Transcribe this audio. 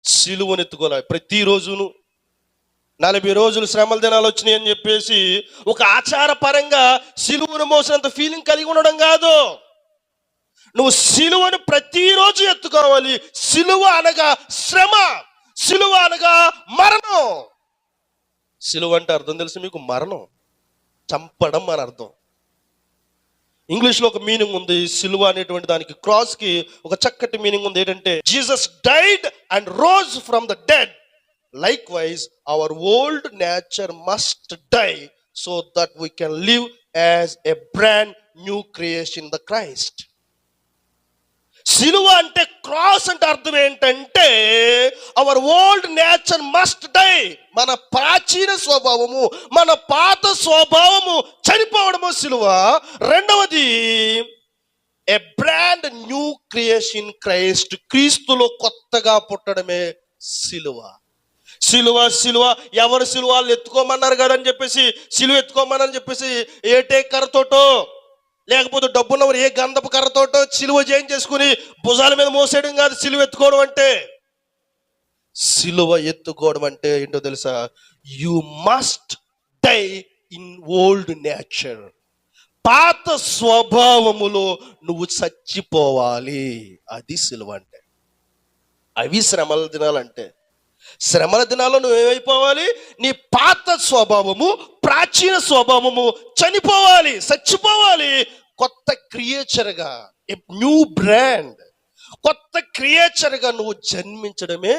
సిలువను ఎత్తుకోవాలి. ప్రతిరోజును 40 రోజులు శ్రమల దినాలు వచ్చినాయి అని చెప్పేసి ఒక ఆచారపరంగా సిలువను మోసినంత ఫీలింగ్ కలిగి ఉండడం కాదు. నువ్వు సిలువను ప్రతిరోజు ఎత్తుకోవాలి. సిలువ అనగా శ్రమ, సిలువ అనగా మరణం. సిలువ అంటే అర్థం తెలుసు మీకు? మరణం, చంపడం అని అర్థం. ఇంగ్లీష్లో ఒక మీనింగ్ ఉంది సిలువ అనేటువంటి దానికి, క్రాస్కి ఒక చక్కటి మీనింగ్ ఉంది. ఏంటంటే Jesus died and rose from the dead, likewise our old nature must die so that we can live as a brand new creation in the Christ. సిలువ అంటే, క్రాస్ అంటే అర్థం ఏంటంటే our old nature must die. మన ప్రాచీన స్వభావము, మన పాత స్వభావము చనిపోవడము సిలువ. రెండవది a brand new creation Christ, క్రీస్తులో కొత్తగా పుట్టడమే సిలువ. సిలువ సిలువ ఎవరు సిలువలు ఎత్తుకోమన్నారు కదని చెప్పేసి సిలువ ఎత్తుకోమని చెప్పేసి ఏటే కర్రతోటో లేకపోతే డబ్బున్నవారు ఏ గంధపు కర్రతోటో సిలువ చేయించేసుకుని భుజాల మీద మోసేయడం కాదు సిలువ ఎత్తుకోవడం అంటే. సిలువ ఎత్తుకోవడం అంటే ఏంటో తెలుసా? You must die in old nature. పాత స్వభావములో నువ్వు చచ్చిపోవాలి. అది సిలువ అంటే. అవి శ్రమల దినాలంటే. శ్రమల దినాల్లో నువ్వు ఏమైపోవాలి? నీ పాత స్వభావము, ప్రాచీన స్వభావము చనిపోవాలి, చచ్చిపోవాలి. కొత్త క్రియేచర్గా, న్యూ బ్రాండ్, కొత్త క్రియేచర్గా నువ్వు జన్మించడమే